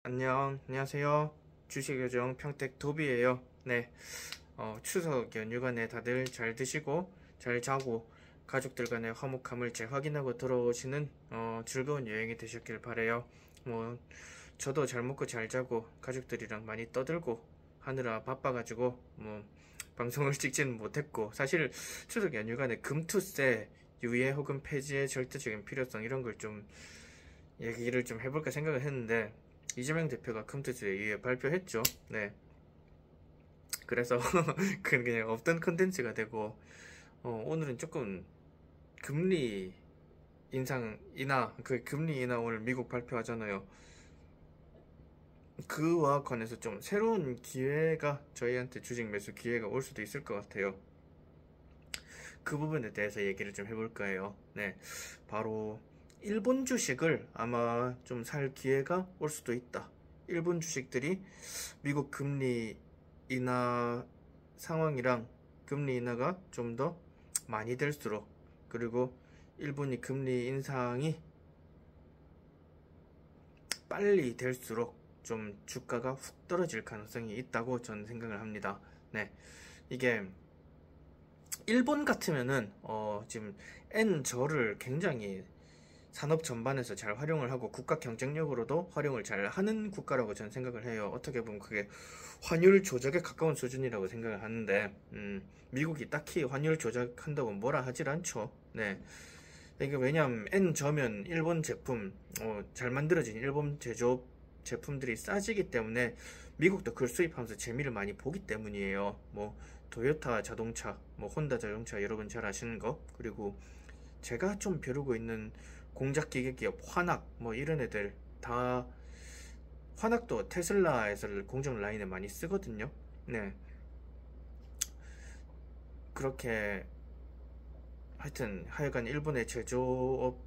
안녕하세요. 주식요정 평택 도비예요. 네, 추석 연휴간에 다들 잘 드시고 잘 자고 가족들 간의 화목함을 재확인하고 돌아오시는 즐거운 여행이 되셨길 바래요. 저도 잘 먹고 잘 자고 가족들이랑 많이 떠들고 하느라 바빠가지고 방송을 찍지는 못했고, 사실 추석 연휴간에 금투세 유예 혹은 폐지의 절대적인 필요성 이런 걸 좀 얘기를 좀 해볼까 생각을 했는데, 이재명 대표가 금투세 유예 발표했죠. 네. 그래서 그냥 없던 컨텐츠가 되고, 오늘은 조금 금리 금리 인하 오늘 미국 발표하잖아요. 그와 관해서 좀 새로운 기회가 저희한테 주식 매수 기회가 올 수도 있을 것 같아요. 그 부분에 대해서 얘기를 좀 해볼까 해요. 네, 바로 일본 주식을 아마 좀 살 기회가 올 수도 있다. 일본 주식들이 미국 금리 인하 상황이랑 금리 인하가 좀 더 많이 될수록, 그리고 일본이 금리 인상이 빨리 될수록 좀 주가가 훅 떨어질 가능성이 있다고 저는 생각을 합니다. 네, 이게 일본 같으면은 지금 엔저를 굉장히 산업 전반에서 잘 활용을 하고 국가 경쟁력으로도 활용을 잘 하는 국가라고 저는 생각을 해요. 어떻게 보면 그게 환율 조작에 가까운 수준이라고 생각을 하는데, 미국이 딱히 환율 조작한다고 뭐라 하질 않죠. 네, 이게 왜냐면 엔저면 일본 제품, 잘 만들어진 일본 제조업 제품들이 싸지기 때문에 미국도 그걸 수입하면서 재미를 많이 보기 때문이에요. 도요타 자동차, 혼다 자동차 여러분 잘 아시는 거, 그리고 제가 좀 벼르고 있는 공작기계 기업 화낙, 이런 애들 다, 화낙도 테슬라에서 공정 라인에 많이 쓰거든요. 네, 그렇게 하여간 일본의 제조업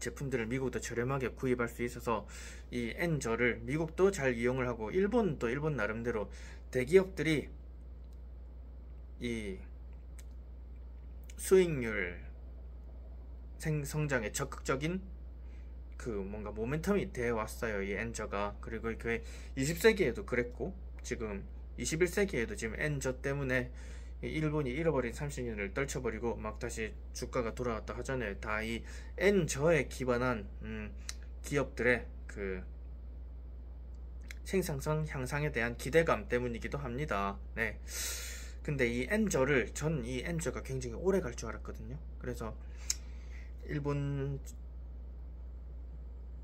제품들을 미국도 저렴하게 구입할 수 있어서 이 엔저를 미국도 잘 이용을 하고, 일본도 일본 나름대로 대기업들이 이 수익률 성장에 적극적인 뭔가 모멘텀이 되어 왔어요, 이 엔저가. 그리고 그게 20세기에도 그랬고 지금 21세기에도 지금 엔저 때문에 일본이 잃어버린 30년을 떨쳐버리고 막 다시 주가가 돌아왔다 하잖아요. 다 이 엔저에 기반한 기업들의 그 생산성 향상에 대한 기대감 때문이기도 합니다. 네. 근데 이 엔저가 굉장히 오래 갈 줄 알았거든요. 그래서 일본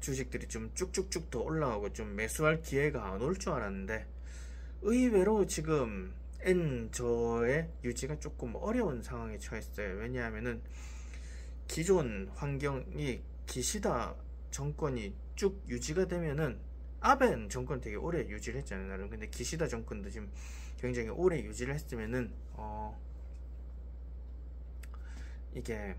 주식들이 좀 쭉쭉쭉 더 올라가고 좀 매수할 기회가 안 올 줄 알았는데, 의외로 지금 엔저의 유지가 조금 어려운 상황에 처했어요. 왜냐하면은 기존 환경이 기시다 정권이 쭉 유지가 되면은, 아벤 정권 되게 오래 유지를 했잖아요, 나름. 근데 기시다 정권도 지금 굉장히 오래 유지를 했으면은 이게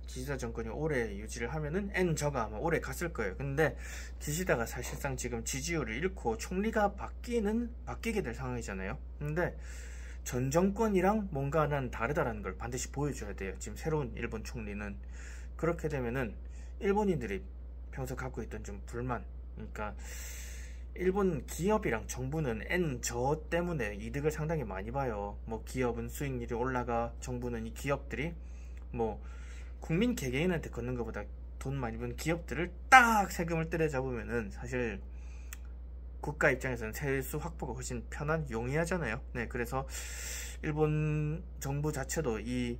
기시다 정권이 오래 유지를 하면은 엔저가 아마 오래 갔을 거예요. 근데 기시다가 사실상 지금 지지율을 잃고 총리가 바뀌게 될 상황이잖아요. 근데 전 정권이랑 뭔가는 다르다라는 걸 반드시 보여줘야 돼요, 지금 새로운 일본 총리는. 그렇게 되면은 일본인들이 평소 갖고 있던 좀 불만, 그러니까 일본 기업이랑 정부는 엔저 때문에 이득을 상당히 많이 봐요. 기업은 수익률이 올라가, 정부는 이 기업들이 국민 개개인한테 걷는 것보다 돈 많이 번 기업들을 딱 세금을 때려잡으면은 사실 국가 입장에서는 세수 확보가 훨씬 편한, 용이하잖아요. 네, 그래서 일본 정부 자체도 이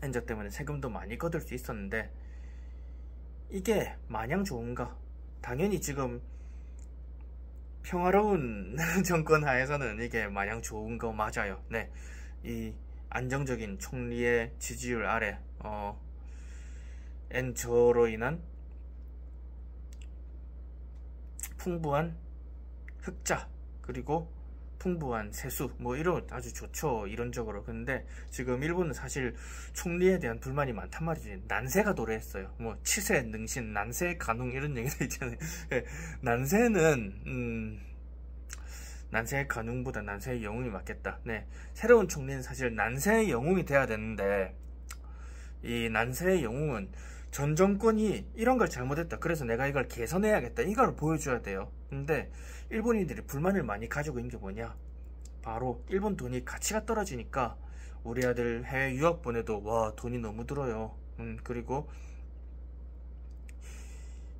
엔저 때문에 세금도 많이 거둘 수 있었는데, 이게 마냥 좋은가? 당연히 지금 평화로운 정권 하에서는 이게 마냥 좋은 거 맞아요. 네, 이 안정적인 총리의 지지율 아래 엔저로 인한 풍부한 흑자, 그리고 풍부한 세수, 이런 아주 좋죠, 이론적으로. 근데 지금 일본은 사실 총리에 대한 불만이 많단 말이지. 난세가 도래했어요. 치세 능신, 난세 간웅 이런 얘기도 있잖아요. 난세는 난세의 간웅보다 난세의 영웅이 맞겠다. 네, 새로운 총리는 사실 난세의 영웅이 돼야 되는데, 이 난세의 영웅은 전 정권이 이런 걸 잘못했다, 그래서 내가 이걸 개선해야겠다, 이걸 보여줘야 돼요. 근데 일본인들이 불만을 많이 가지고 있는 게 뭐냐, 바로 일본 돈이 가치가 떨어지니까 우리 아들 해외 유학 보내도 와 돈이 너무 들어요. 그리고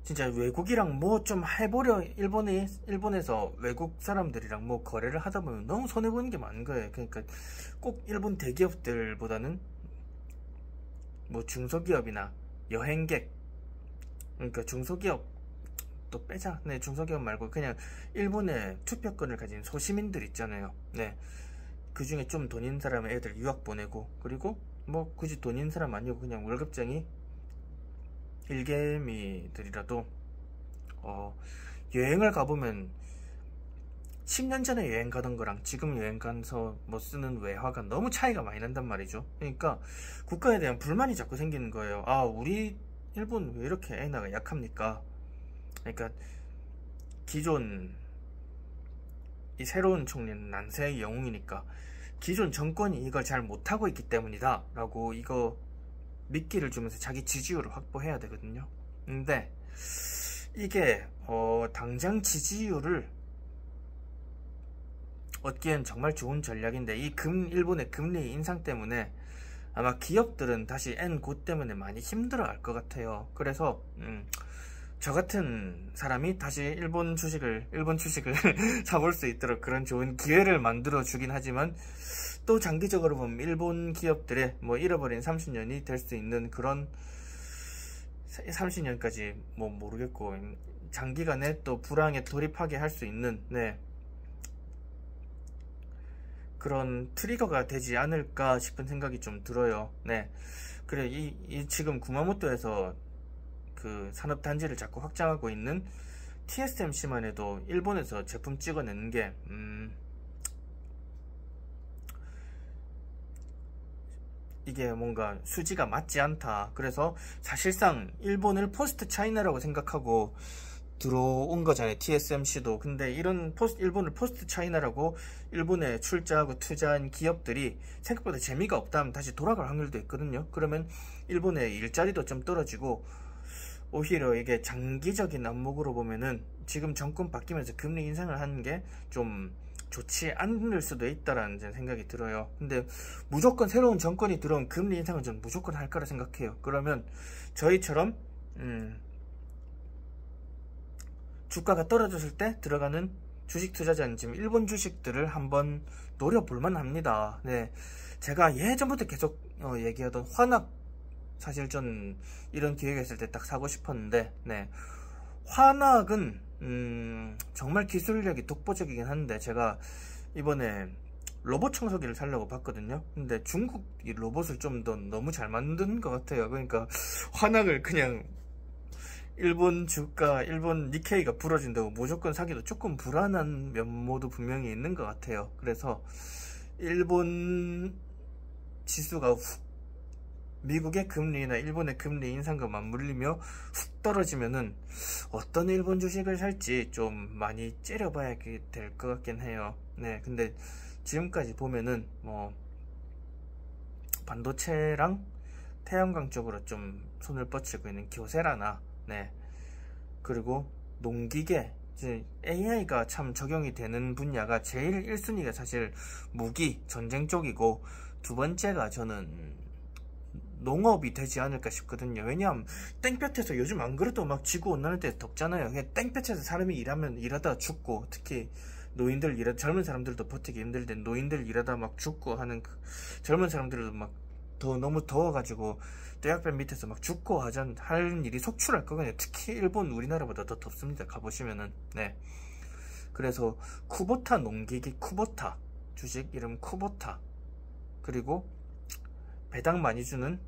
진짜 외국이랑 뭐 좀 해보려, 일본에서 외국 사람들이랑 뭐 거래를 하다 보면 너무 손해보는 게 많은 거예요. 그러니까 꼭 일본 대기업들보다는 뭐 중소기업이나 여행객, 그러니까 중소기업 또 빼자. 네, 중소기업 말고 그냥 일본에 투표권을 가진 소시민들 있잖아요. 네, 그 중에 좀 돈 있는 사람의 애들 유학 보내고, 그리고 뭐 굳이 돈 있는 사람 아니고 그냥 월급쟁이 일개미들이라도 여행을 가보면 10년 전에 여행 가던 거랑 지금 여행 가서 뭐 쓰는 외화가 너무 차이가 많이 난단 말이죠. 그러니까 국가에 대한 불만이 자꾸 생기는 거예요. 아, 우리 일본 왜 이렇게 엔화가 약합니까? 그러니까 기존 이 새로운 총리는 난세의 영웅이니까 기존 정권이 이걸 잘 못하고 있기 때문이다 라고 이거 미끼를 주면서 자기 지지율을 확보해야 되거든요. 근데 이게 당장 지지율을 얻기엔 정말 좋은 전략인데, 이 일본의 금리 인상 때문에 아마 기업들은 다시 엔 고 때문에 많이 힘들어 할 것 같아요. 그래서 저 같은 사람이 다시 일본 주식을 사볼 수 있도록 그런 좋은 기회를 만들어 주긴 하지만, 또 장기적으로 보면 일본 기업들의 뭐 잃어버린 30년이 될 수 있는 그런, 30년까지 뭐 모르겠고 장기간에 또 불황에 돌입하게 할 수 있는, 네, 그런 트리거가 되지 않을까 싶은 생각이 좀 들어요. 네, 그래 지금 구마모토에서 그 산업단지를 자꾸 확장하고 있는 TSMC만 해도 일본에서 제품 찍어내는 게 이게 뭔가 수지가 맞지 않다. 그래서 사실상 일본을 포스트 차이나라고 생각하고 들어온 거잖아요, TSMC도. 근데 이런 일본을 포스트 차이나라고 일본에 출자하고 투자한 기업들이 생각보다 재미가 없다면 다시 돌아갈 확률도 있거든요. 그러면 일본의 일자리도 좀 떨어지고, 오히려 이게 장기적인 안목으로 보면은 지금 정권 바뀌면서 금리 인상을 하는 게 좀 좋지 않을 수도 있다라는 생각이 들어요. 근데 무조건 새로운 정권이 들어온 금리 인상은 저는 무조건 할 거라 생각해요. 그러면 저희처럼 주가가 떨어졌을 때 들어가는 주식 투자자는 지금 일본 주식들을 한번 노려볼만 합니다. 네, 제가 예전부터 계속 얘기하던 화낙, 사실 전 이런 기회가 있을 때 딱 사고 싶었는데, 네, 화낙은 정말 기술력이 독보적이긴 한데, 제가 이번에 로봇 청소기를 사려고 봤거든요. 근데 중국 이 로봇을 좀 더 너무 잘 만든 것 같아요. 그러니까 화낙을 그냥 일본 주가, 일본 니케이가 부러진다고 무조건 사기도 조금 불안한 면모도 분명히 있는 것 같아요. 그래서 일본 지수가 미국의 금리나 일본의 금리 인상과 맞물리며 훅 떨어지면은 어떤 일본 주식을 살지 좀 많이 째려봐야 될 것 같긴 해요. 네, 근데 지금까지 보면은 뭐 반도체랑 태양광 쪽으로 좀 손을 뻗치고 있는 교세라나, 네, 그리고 농기계, 이제 AI가 참 적용이 되는 분야가 제일 1순위가 사실 무기, 전쟁 쪽이고, 두 번째가 저는 농업이 되지 않을까 싶거든요. 왜냐하면 땡볕에서 요즘 안 그래도 막 지구온난화 때 덥잖아요. 그냥 땡볕에서 사람이 일하다가 죽고, 특히 노인들 젊은 사람들도 버티기 힘들데 노인들 일하다 막 죽고 하는 젊은 사람들도 막 너무 더워가지고 떼약볕 밑에서 막 죽고 할 일이 속출할 거거든요. 특히 일본 우리나라보다 더 덥습니다, 가보시면은. 네, 그래서 쿠보타 농기기, 쿠보타 주식 이름 쿠보타, 그리고 배당 많이 주는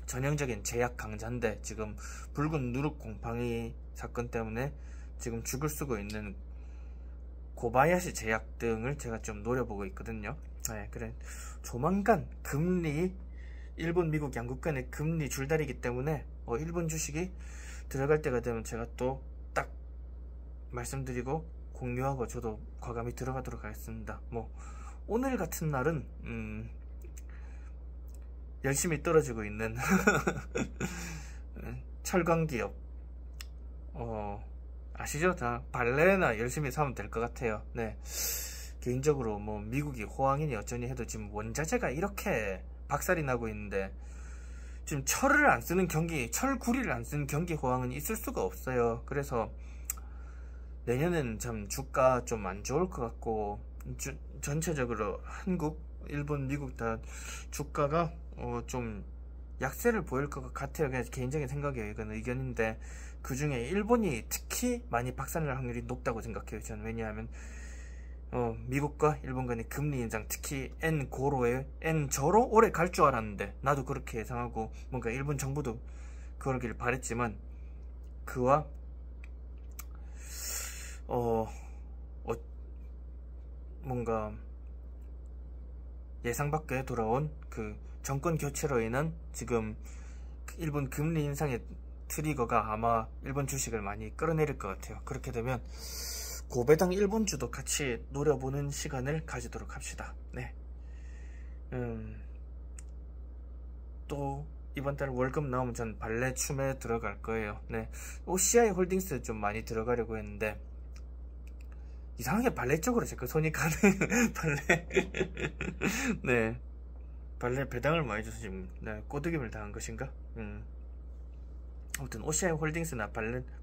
전형적인 제약 강자인데 지금 붉은 누룩 곰팡이 사건 때문에 지금 죽을 쓰고 있는 고바야시 제약 등을 제가 좀 노려보고 있거든요. 네, 그래 조만간 금리, 일본 미국 양국 간의 금리 줄다리기 때문에 일본 주식이 들어갈 때가 되면 제가 또 딱 말씀드리고 공유하고 저도 과감히 들어가도록 하겠습니다. 뭐 오늘 같은 날은 열심히 떨어지고 있는 철강 기업 아시죠? 다 발레나 열심히 사면 될 것 같아요. 네. 개인적으로 뭐 미국이 호황이니 어쩌니 해도 지금 원자재가 이렇게 박살이 나고 있는데 지금 철을 안 쓰는 철구리를 안 쓰는 경기 호황은 있을 수가 없어요. 그래서 내년엔 참 주가 좀 안 좋을 것 같고 전체적으로 한국, 일본, 미국 다 주가가 좀 약세를 보일 것 같아요. 그냥 개인적인 생각이에요. 이건 의견인데 그 중에 일본이 특히 많이 박살날 확률이 높다고 생각해요. 저는 왜냐하면 미국과 일본 간의 금리 인상, 특히 N저로 오래 갈 줄 알았는데 나도 그렇게 예상하고 뭔가 일본 정부도 그러길 바랬지만 그와 뭔가 예상 밖에 돌아온 그 정권 교체로 인한 지금 일본 금리 인상의 트리거가 아마 일본 주식을 많이 끌어내릴 것 같아요. 그렇게 되면 고배당 일본주도 같이 노려보는 시간을 가지도록 합시다. 네. 또 이번 달 월급 나오면 전 발레 춤에 들어갈 거예요. 네. OCI 홀딩스 좀 많이 들어가려고 했는데 이상하게 발레 쪽으로 자꾸 손이 가는 발레. 네. 발레 배당을 많이 줘서 지금 꼬드김을 당한 것인가? 아무튼 OCI 홀딩스나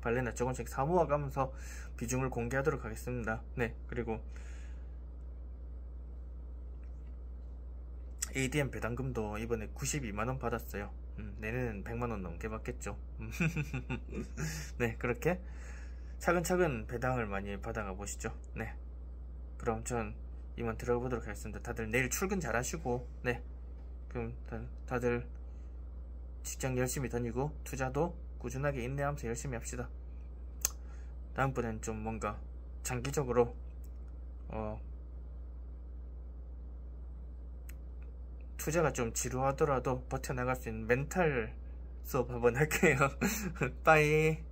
발레나 조금씩 사모아가면서 비중을 공개하도록 하겠습니다. 네. 그리고 ADM 배당금도 이번에 92만원 받았어요. 내년에는 100만원 넘게 받겠죠. 네. 그렇게 차근차근 배당을 많이 받아가 보시죠. 네. 그럼 전 이만 들어가 보도록 하겠습니다. 다들 내일 출근 잘 하시고, 네. 그럼 다들 직장 열심히 다니고 투자도 꾸준하게 인내하면서 열심히 합시다. 다음번엔 좀 뭔가 장기적으로 투자가 좀 지루하더라도 버텨나갈 수 있는 멘탈 수업 한번 할게요. 빠이.